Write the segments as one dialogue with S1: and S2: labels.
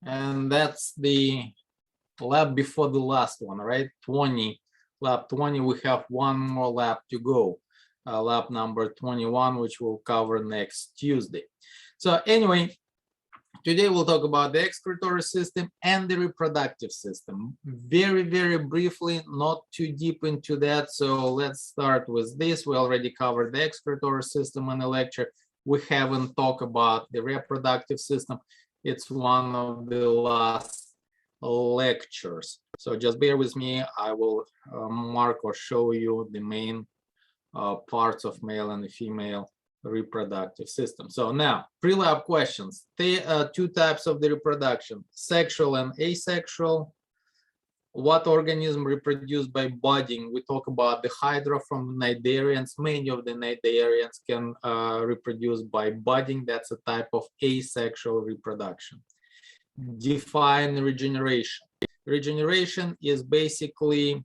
S1: And that's the lab before the last one, right? 20, lab 20, we have one more lab to go. Lab number 21, which we'll cover next Tuesday. So anyway, today we'll talk about the excretory system and the reproductive system. Very, very briefly, not too deep into that. So let's start with this. We already covered the excretory system in the lecture. We haven't talked about the reproductive system. It's one of the last lectures. So just bear with me. I will mark or show you the main parts of male and female reproductive system. So now, pre-lab questions. Two types of the reproduction, sexual and asexual. What organism reproduce by budding? We talk about the hydra from cnidarians. Many of the cnidarians can reproduce by budding. That's a type of asexual reproduction. Define regeneration. Regeneration is basically,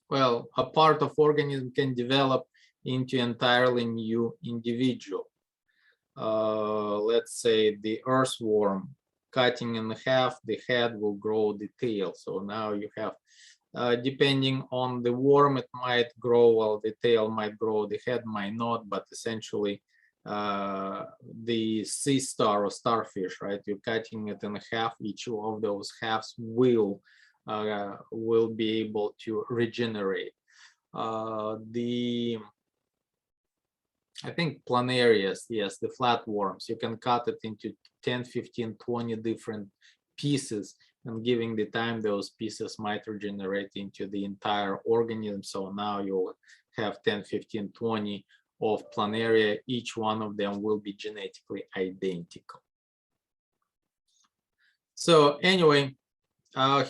S1: well, a part of organism can develop into entirely new individual. Let's say the earthworm, cutting in half, the head will grow the tail. So now you have, depending on the worm, it might grow, well, the tail might grow, the head might not, but essentially the sea star or starfish, right? You're cutting it in half, each of those halves will be able to regenerate. I think planarias, yes, the flatworms, you can cut it into 10, 15, 20 different pieces, and giving the time, those pieces might regenerate into the entire organism. So now you'll have 10, 15, 20 of planaria. Each one of them will be genetically identical. So anyway,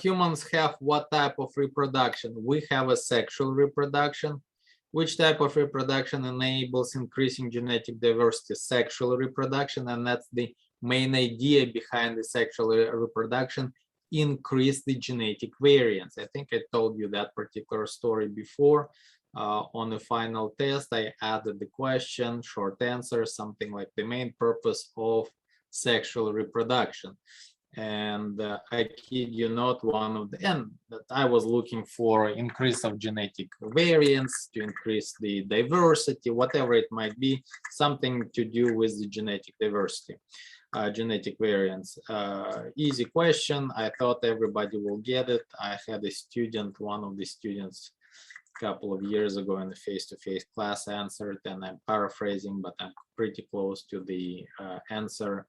S1: humans have what type of reproduction? We have a sexual reproduction. Which type of reproduction enables increasing genetic diversity? Sexual reproduction, and that's the main idea behind the sexual reproduction, increase the genetic variance. I think I told you that particular story before. On the final test, I added the question, short answer, something like the main purpose of sexual reproduction. And I kid you not, one of the end that I was looking for increase of genetic variance, to increase the diversity, whatever it might be, something to do with the genetic diversity, genetic variance. Easy question. I thought everybody will get it. I had a student, one of the students a couple of years ago in the face-to-face class answered, and I'm paraphrasing, but I'm pretty close to the answer.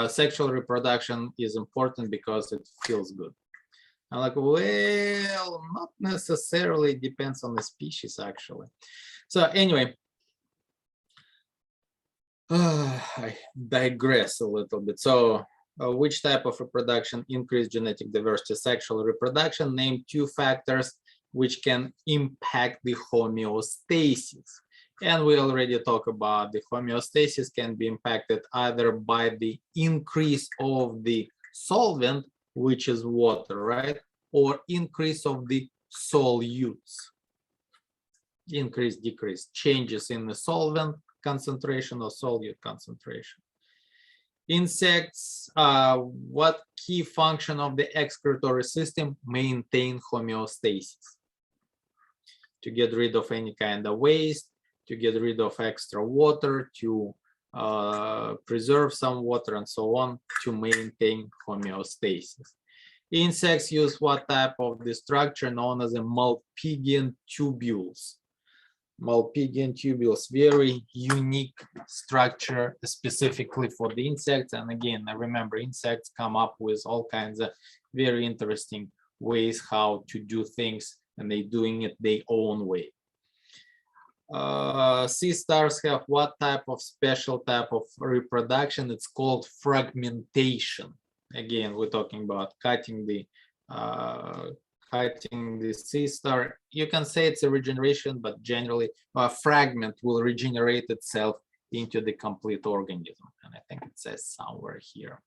S1: Sexual reproduction is important because it feels good. I'm like, well, not necessarily, it depends on the species actually. So anyway, I digress a little bit. So which type of reproduction increase genetic diversity? Sexual reproduction. Name two factors which can impact the homeostasis. And we already talked about the homeostasis can be impacted either by the increase of the solvent, which is water, right? Or increase of the solutes. Increase, decrease, changes in the solvent concentration or solute concentration. Insects, what key function of the excretory system? Maintain homeostasis. To get rid of any kind of waste, to get rid of extra water, to preserve some water and so on, to maintain homeostasis. Insects use what type of the structure? Known as a Malpighian tubules. Malpighian tubules, very unique structure specifically for the insects. And again, I remember insects come up with all kinds of very interesting ways how to do things, and they're doing it their own way. Sea stars have what type of special type of reproduction? It's called fragmentation. Again, we're talking about cutting the sea star. You can say it's a regeneration, but generally a fragment will regenerate itself into the complete organism. And I think it says somewhere here.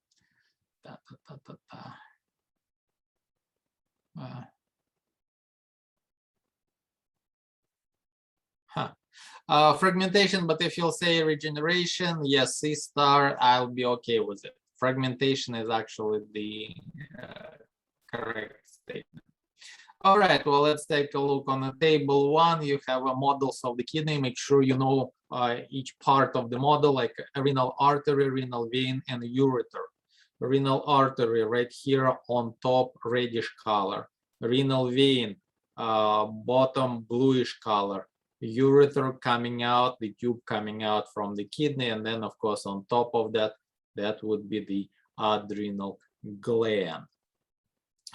S1: Fragmentation, but if you'll say regeneration, yes, sea star, I'll be okay with it. Fragmentation is actually the correct statement. All right, well, let's take a look on the table 1. You have models of the kidney. Make sure you know each part of the model, like a renal artery, renal vein, and ureter. Renal artery right here on top, reddish color. Renal vein, bottom bluish color. Ureter coming out, the tube coming out from the kidney, and then of course on top of that, that would be the adrenal gland.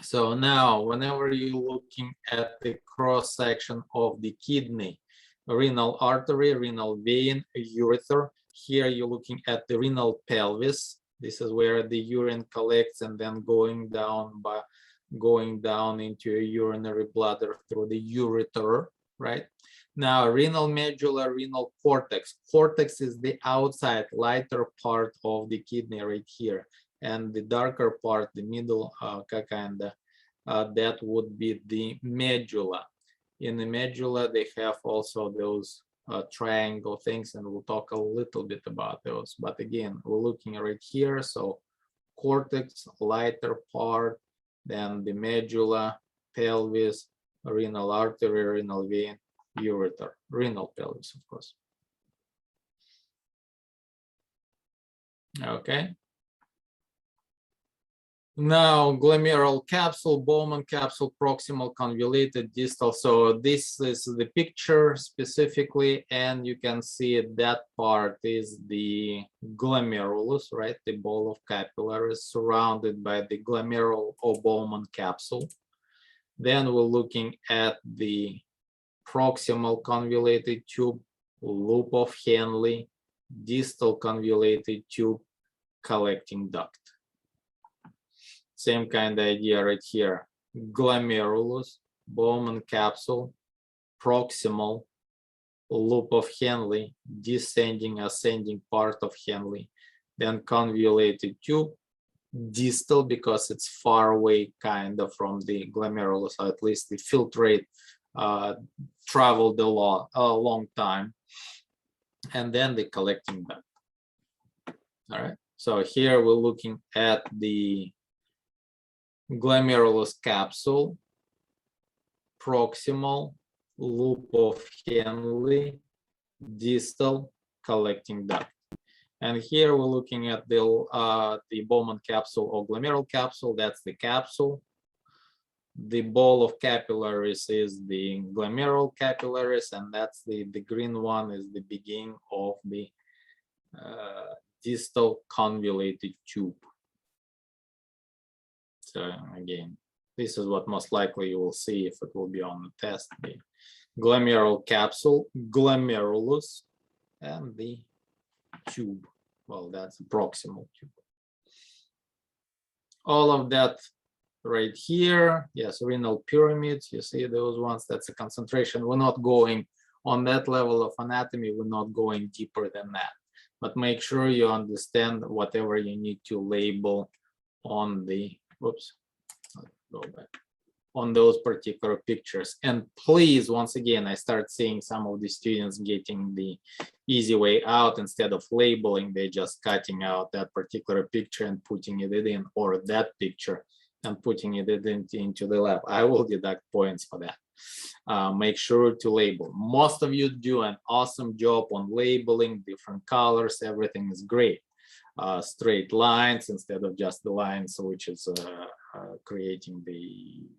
S1: So now, whenever you're looking at the cross section of the kidney, renal artery, renal vein, ureter, here you're looking at the renal pelvis. This is where the urine collects and then going down into a urinary bladder through the ureter, right? Now, renal medulla, renal cortex. Cortex is the outside, lighter part of the kidney right here. And the darker part, the middle, that would be the medulla. In the medulla, they have also those triangle things, and we'll talk a little bit about those. But again, we're looking right here. So cortex, lighter part, then the medulla, pelvis, renal artery, renal vein, ureter, renal pelvis, of course. Okay. Now, glomerular capsule, Bowman capsule, proximal, convoluted, distal. So this is the picture specifically, and you can see that part is the glomerulus, right? The ball of capillaries surrounded by the glomerular or Bowman capsule. Then we're looking at the proximal convoluted tube, loop of Henle, distal convoluted tube, collecting duct. Same kind of idea right here. Glomerulus, Bowman capsule, proximal, loop of Henle, descending, ascending part of Henle, then convoluted tube, distal because it's far away kind of from the glomerulus, or at least the filtrate traveled a long time, and then the collecting duct. All right, so here we're looking at the glomerulus capsule, proximal, loop of Henle, distal, collecting duct. And here we're looking at the Bowman capsule or glomerular capsule. That's the capsule. The ball of capillaries is the glomerular capillaries, and that's the green one is the beginning of the distal convoluted tube. So again, this is what most likely you will see if it will be on the test. The glomerular capsule, glomerulus, and the tube. Well, that's the proximal tube. All of that right here. Yes, renal pyramids. You see those ones. That's a concentration. We're not going on that level of anatomy. We're not going deeper than that. But make sure you understand whatever you need to label on the go back on those particular pictures. And please, once again, I start seeing some of the students getting the easy way out. Instead of labeling, they're just cutting out that particular picture and putting it in, or that picture and putting it into the lab. I will deduct points for that. Make sure to label. Most of you do an awesome job on labeling, different colors, everything is great. Straight lines instead of just the lines, which is creating the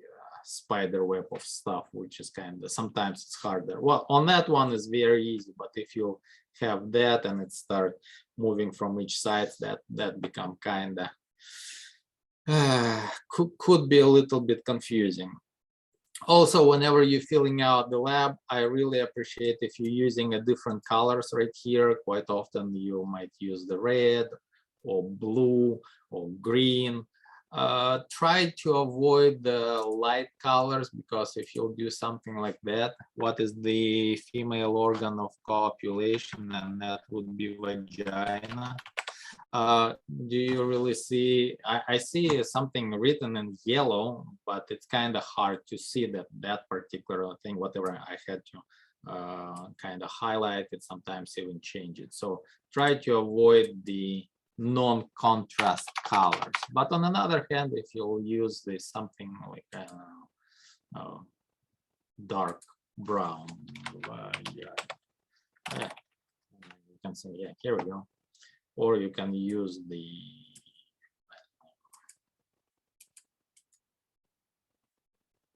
S1: spider web of stuff, which is kind of sometimes it's harder. Well, on that one is very easy, but if you have that and it start moving from each side, that become kind of could be a little bit confusing. Also, whenever you're filling out the lab, I really appreciate if you're using a different colors right here. Quite often you might use the red or blue or green. Try to avoid the light colors, because if you'll do something like that, what is the female organ of copulation? And that would be vagina. Do you really see? I see something written in yellow, but it's kind of hard to see that particular thing. Whatever I had to kind of highlight it, sometimes even change it. So try to avoid the non-contrast colors. But on another hand, if you'll use this something like dark brown, yeah, you can say, yeah, here we go. Or you can use the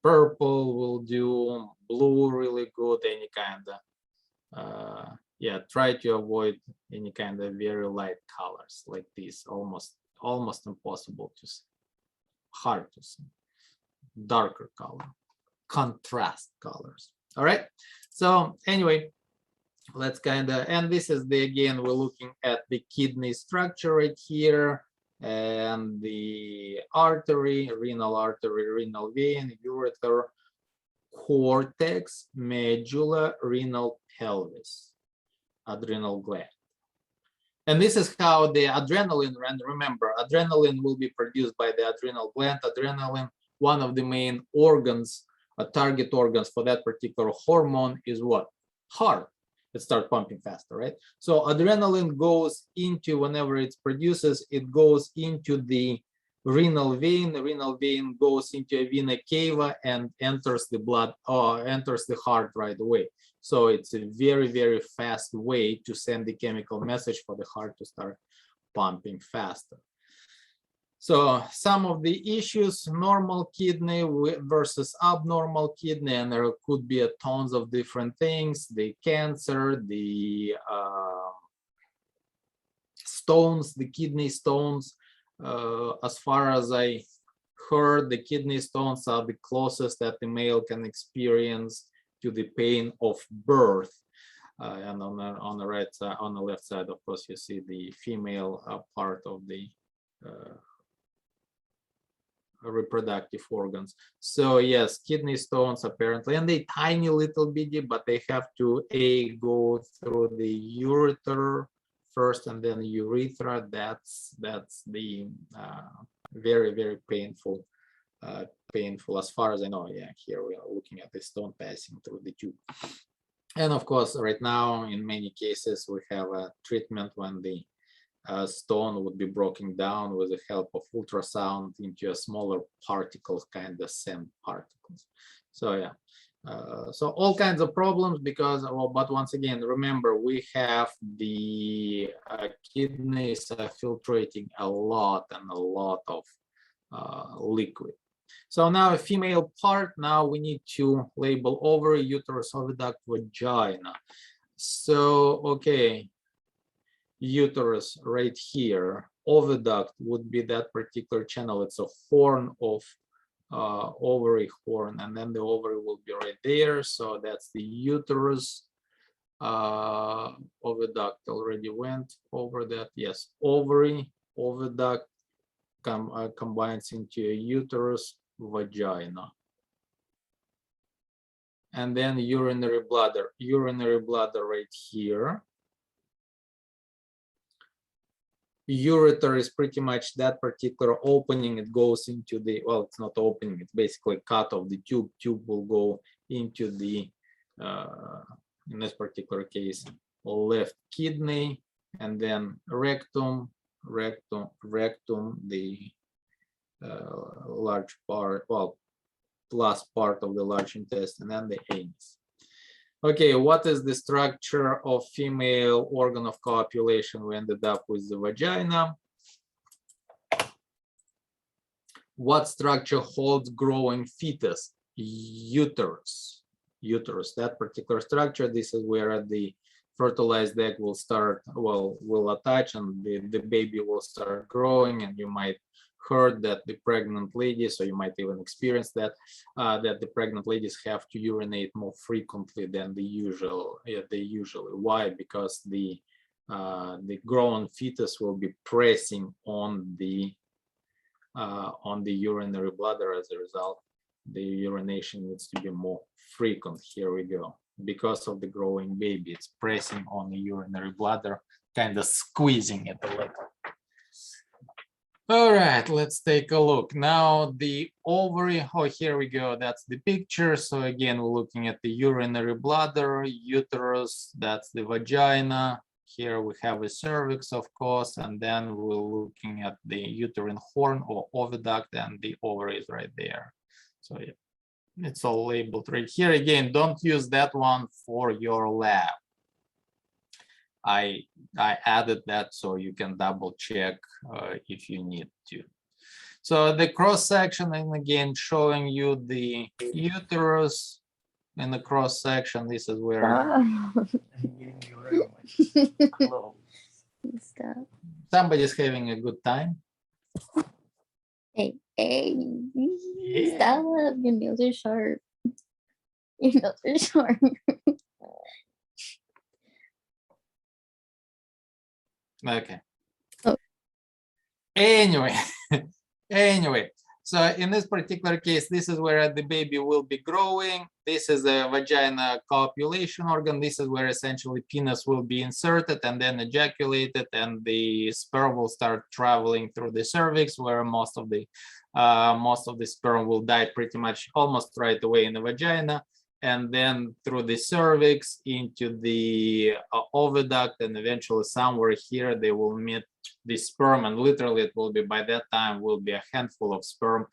S1: purple will do, blue really good, any kind of yeah, try to avoid any kind of very light colors like this. Almost impossible to see, hard to see. Darker color, contrast colors. All right, so anyway, let's kind of, and this is the, again, we're looking at the kidney structure right here, and the artery, renal vein, ureter, cortex, medulla, renal pelvis, adrenal gland. And this is how the adrenaline, and remember, adrenaline will be produced by the adrenal gland. Adrenaline, one of the main organs, target organs for that particular hormone is what? Heart. It starts pumping faster, right? So adrenaline goes into, whenever it produces, it goes into the renal vein. The renal vein goes into a vena cava and enters the blood, enters the heart right away. So it's a very, very fast way to send the chemical message for the heart to start pumping faster. So some of the issues, normal kidney versus abnormal kidney, and there could be tons of different things, the cancer, the stones, the kidney stones. As far as I heard, the kidney stones are the closest that the male can experience to the pain of birth. And on the right side, on the left side, of course, you see the female part of the reproductive organs. So yes, kidney stones apparently, and they tiny little bitty, but they have to go through the ureter first and then urethra. That's the very, very painful as far as I know. Yeah, here we are looking at the stone passing through the tube. And of course, right now in many cases we have a treatment when the stone would be broken down with the help of ultrasound into a smaller particles, kind of sand particles. So yeah, so all kinds of problems because, well, but once again, remember, we have the kidneys filtrating a lot of liquid. So now a female part, now we need to label ovary, uterus, oviduct, vagina. So, okay, uterus right here, oviduct would be that particular channel. It's a horn of ovary horn, and then the ovary will be right there. So that's the uterus. Oviduct already went over that. Yes, ovary, oviduct combines into a uterus, vagina. And then urinary bladder right here. Ureter is pretty much that particular opening. It goes into the, well, it's not opening, it's basically cut of the tube. Tube will go into the, in this particular case, left kidney, and then rectum, the large part, well, plus part of the large intestine, and the anus. Okay, what is the structure of female organ of copulation? We ended up with the vagina. What structure holds growing fetus? Uterus. Uterus, that particular structure, this is where the fertilized egg will start, well, will attach, and the baby will start growing. And you might heard that the pregnant ladies, or you might even experience that, that the pregnant ladies have to urinate more frequently than the usual. They usually. Why? Because the growing fetus will be pressing on the urinary bladder. As a result, the urination needs to be more frequent. Here we go. Because of the growing baby, it's pressing on the urinary bladder, kind of squeezing it a little. All right, let's take a look. Now the ovary, oh, here we go. That's the picture. So again, we're looking at the urinary bladder, uterus, that's the vagina. Here we have a cervix, of course, and then we're looking at the uterine horn or oviduct, and the ovaries right there. So yeah, it's all labeled right here. Again, don't use that one for your lab. I added that so you can double check if you need to. So the cross section, and again showing you the uterus in the cross section. This is where
S2: Stop.
S1: somebody's having a good time.
S2: Hey,
S1: Yeah.
S2: stop. Your nails are sharp. Your nails are sharp.
S1: Okay.
S2: Oh.
S1: Anyway, so in this particular case, this is where the baby will be growing. This is a vagina copulation organ. This is where essentially penis will be inserted and then ejaculated, and the sperm will start traveling through the cervix, where most of the sperm will die pretty much almost right away in the vagina, and then through the cervix into the oviduct, and eventually somewhere here they will meet the sperm, and literally it will be, by that time will be a handful of sperm.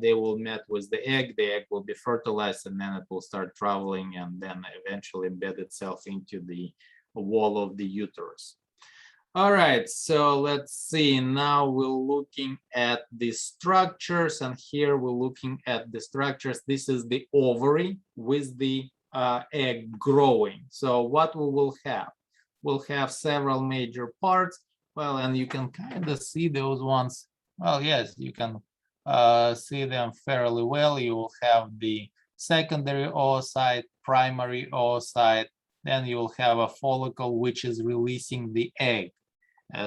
S1: They will meet with the egg will be fertilized, and then it will start traveling and then eventually embed itself into the wall of the uterus. All right, so let's see. Now we're looking at the structures, and here we're looking at the structures. This is the ovary with the egg growing. So what we will have? We'll have several major parts. Well, and you can kind of see those ones. Well, yes, you can see them fairly well. You will have the secondary oocyte, primary oocyte, then you will have a follicle which is releasing the egg.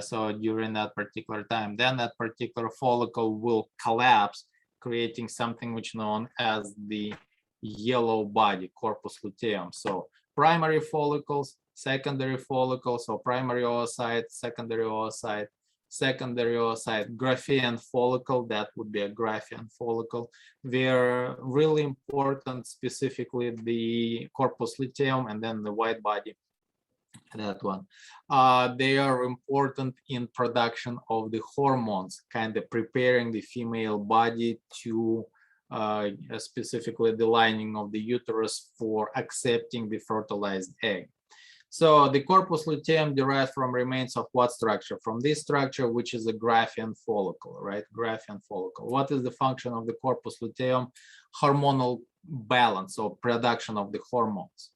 S1: So during that particular time, then that particular follicle will collapse, creating something which is known as the yellow body, corpus luteum. So primary follicles, secondary follicles, so primary oocyte, secondary oocyte, Graafian follicle, that would be a Graafian follicle. They're really important, specifically the corpus luteum and then the white body, that one. They are important in production of the hormones, kind of preparing the female body to specifically the lining of the uterus for accepting the fertilized egg. So the corpus luteum derived from remains of what structure? From this structure, which is a Graafian follicle, right? Graafian follicle. What is the function of the corpus luteum? Hormonal balance, or production of the hormones.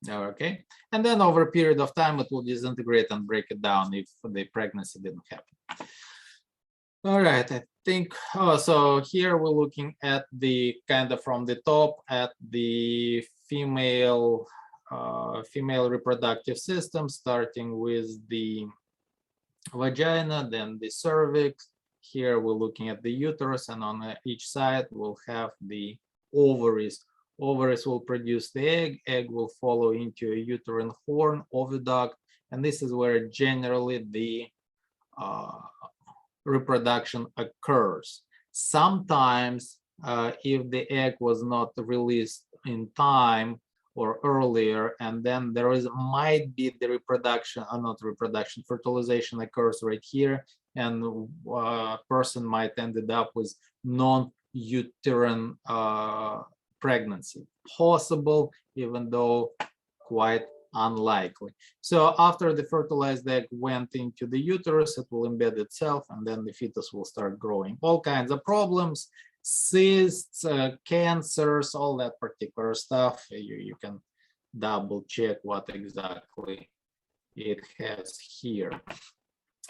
S1: Okay, and then over a period of time, it will disintegrate and break it down if the pregnancy didn't happen. All right, I think, so here we're looking at the kind of from the top at the female reproductive system, starting with the vagina, then the cervix. Here we're looking at the uterus, and on each side we'll have the ovaries. Ovaries will produce the egg will follow into a uterine horn, oviduct, and this is where generally the reproduction occurs. Sometimes if the egg was not released in time or earlier, and then there might be the reproduction, not reproduction, fertilization occurs right here, and a person might ended up with non-uterine pregnancy. Possible, even though quite unlikely. So after the fertilized egg went into the uterus, it will embed itself, and then the fetus will start growing. All kinds of problems, cysts, cancers, all that particular stuff. You can double check what exactly it has here.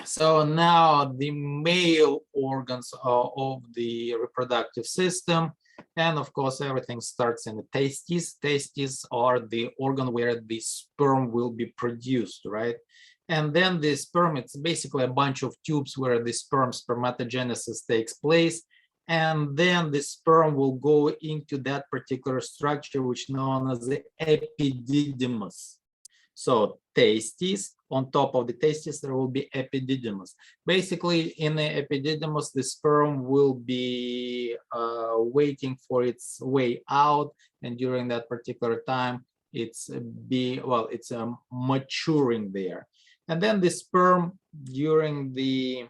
S1: So now the male organs of the reproductive system, and of course everything starts in the testes. Testes are the organ where the sperm will be produced, right? And then the sperm, it's basically a bunch of tubes where the spermatogenesis takes place, and then the sperm will go into that particular structure which is known as the epididymis. So testes, on top of the testes, there will be epididymis. Basically, in the epididymis, the sperm will be waiting for its way out, and during that particular time, it's maturing there. And then the sperm during the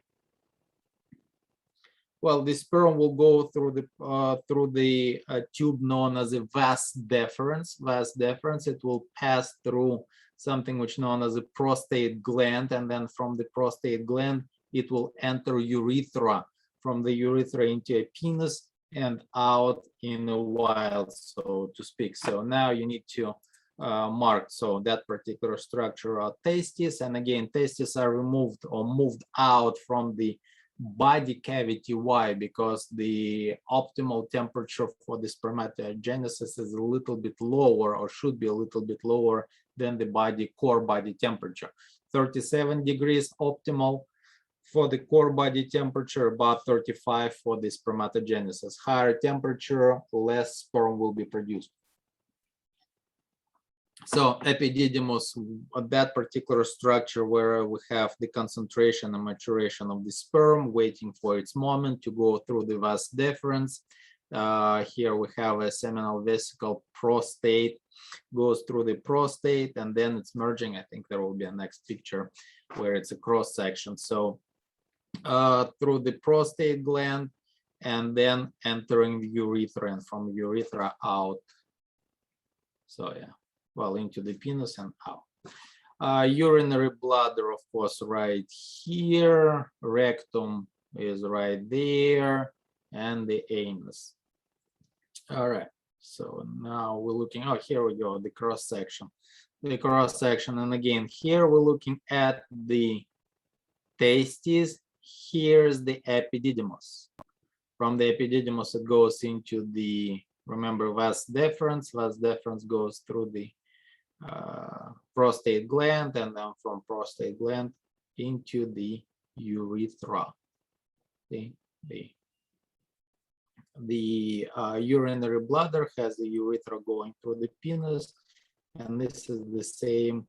S1: the sperm will go through the tube known as a vas deferens. Vas deferens, it will pass through something which known as a prostate gland, and then from the prostate gland, it will enter urethra. From the urethra into a penis and out in the wild, so to speak. So now you need to mark that particular structure are testes, and again, testes are removed or moved out from the body cavity. Why? Because the optimal temperature for the spermatogenesis is a little bit lower, or should be a little bit lower than the core body temperature. 37 degrees optimal for the core body temperature, about 35 for the spermatogenesis. Higher temperature, less sperm will be produced. So epididymis, that particular structure where we have the concentration and maturation of the sperm waiting for its moment to go through the vas deferens. Here we have a seminal vesicle, prostate, goes through the prostate, and then it's merging. I think there will be a next picture where it's a cross section. So through the prostate gland, and then entering the urethra, and from urethra out. So yeah. Well, into the penis and out. Urinary bladder, of course, right here. Rectum is right there, and the anus. All right. So now we're looking. Oh, here we go. The cross section. The cross section, and again, here we're looking at the testes. Here's the epididymis. From the epididymis, it goes into the, remember, vas deferens. Vas deferens goes through the prostate gland, and then from prostate gland into the urethra. The urinary bladder has the urethra going through the penis, and this is the same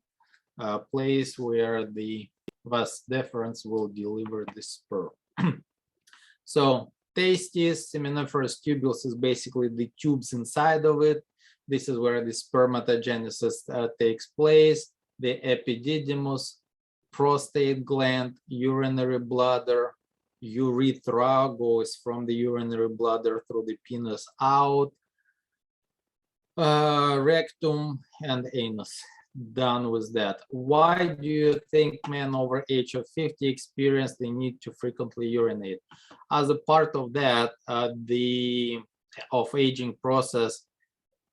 S1: place where the vas deferens will deliver the sperm. So testes, seminiferous tubules is basically the tubes inside of it. This is where the spermatogenesis takes place. The epididymis, prostate gland, urinary bladder, urethra goes from the urinary bladder through the penis out, rectum, and anus. Done with that. Why do you think men over age of 50 experience the need to frequently urinate? As a part of that, the aging process,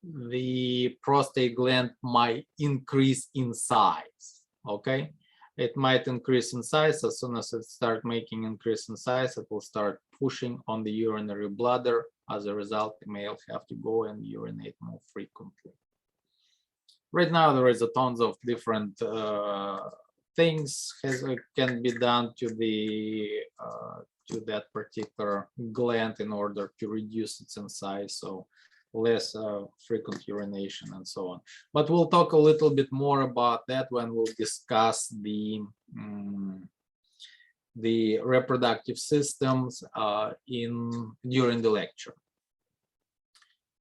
S1: the prostate gland might increase in size. Okay, it might increase in size. As soon as it starts making increase in size, it will start pushing on the urinary bladder. As a result, the male have to go and urinate more frequently. Right now, there is a tons of different things can be done to that particular gland in order to reduce its in size. So less frequent urination and so on. But we'll talk a little bit more about that when we'll discuss the reproductive systems during the lecture.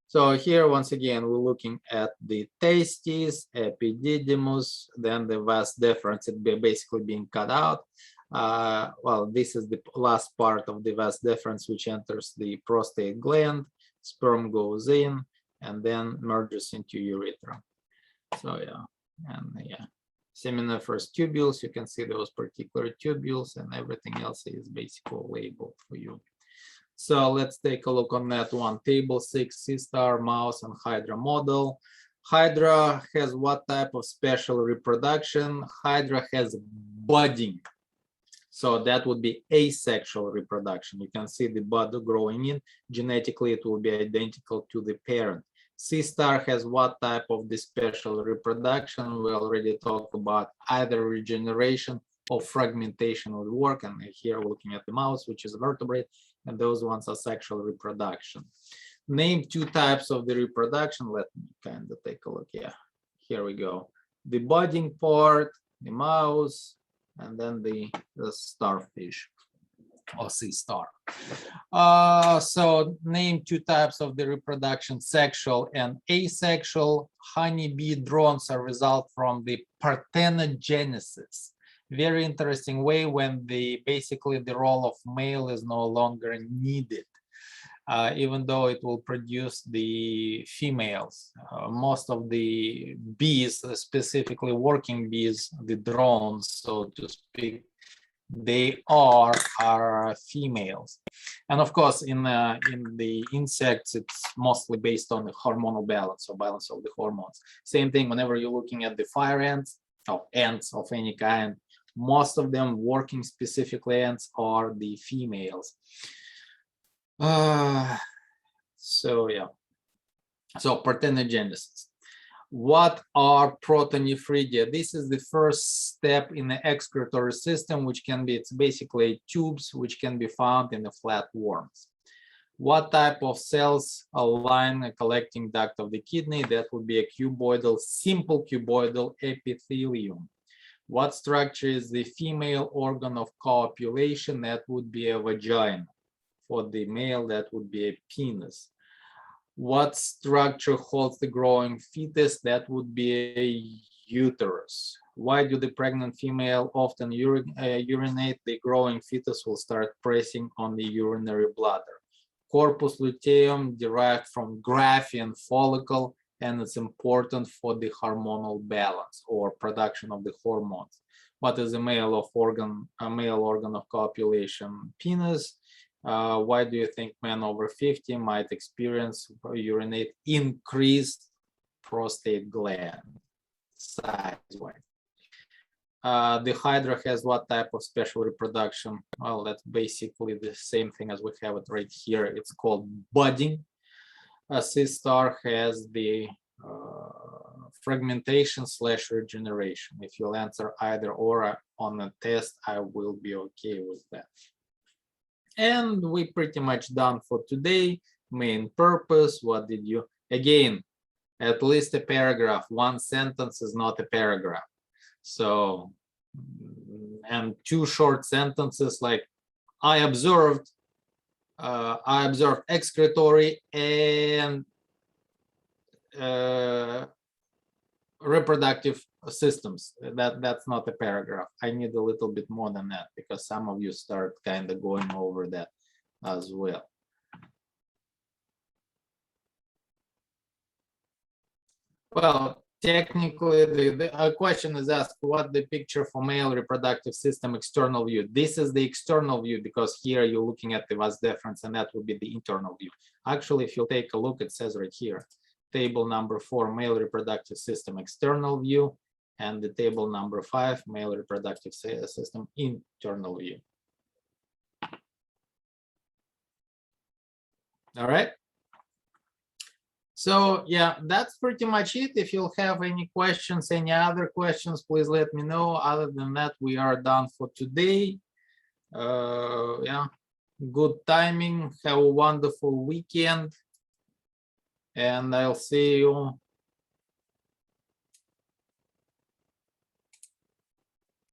S1: So here, once again, we're looking at the testes, epididymis, then the vas deferens, it basically being cut out. Well, this is the last part of the vas deferens, which enters the prostate gland. Sperm goes in and then merges into urethra. So yeah, and yeah, seminiferous tubules, you can see those particular tubules, and everything else is basically labeled for you. So let's take a look on that one. Table 6, C-star, mouse, and Hydra model. Hydra has what type of special reproduction? Hydra has budding. So that would be asexual reproduction. You can see the bud growing in. Genetically, it will be identical to the parent. C-star has what type of the special reproduction? We already talked about either regeneration or fragmentation would work. And here we're looking at the mouse, which is a vertebrate, and those ones are sexual reproduction. Name 2 types of the reproduction. Let me kind of take a look. Yeah, here we go. the budding part, the mouse, and then the starfish or sea star. So name two types of the reproduction, sexual and asexual. Honeybee drones are result from the parthenogenesis. Very interesting way when basically the role of male is no longer needed. Even though it will produce the females. Most of the bees, specifically working bees, the drones, so to speak, they are females. And of course, in the insects, it's mostly based on the hormonal balance, or balance of the hormones. Same thing whenever you're looking at the fire ants, or ants of any kind, most of them working specifically ants are the females. So yeah, so parthenogenesis. What are Protonephridia? This is the first step in the excretory system, which can be, it's basically tubes which can be found in the flatworms. What type of cells align a collecting duct of the kidney? That would be a cuboidal, simple cuboidal epithelium. What structure is the female organ of copulation? That would be a vagina. For the male, that would be a penis. What structure holds the growing fetus? That would be a uterus. Why do the pregnant female often urinate? The growing fetus will start pressing on the urinary bladder. Corpus luteum derived from Graafian follicle, and it's important for the hormonal balance or production of the hormones. What is a male organ of copulation? Penis. Why do you think men over 50 might experience urinate increased prostate gland size-wise? The hydra has what type of special reproduction? Well, that's basically the same thing as we have it right here. It's called budding. A sea star has the fragmentation / regeneration. If you'll answer either or on a test, I will be okay with that. And we pretty much done for today. Main purpose, what did you, again, at least a paragraph. One sentence is not a paragraph. So, and two short sentences like I observed excretory and reproductive systems. That's not a paragraph. I need a little bit more than that, because some of you start kind of going over that as well. Well, technically, the question is asked, what the picture for male reproductive system external view? This is the external view, because here you're looking at the vas deferens, and that would be the internal view. Actually, if you take a look, it says right here, table number 4, male reproductive system external view, and the table number 5, male reproductive system internal view. All right. So yeah, that's pretty much it. If you'll have any questions, any other questions, please let me know. Other than that, we are done for today. Yeah, good timing. Have a wonderful weekend. And I'll see you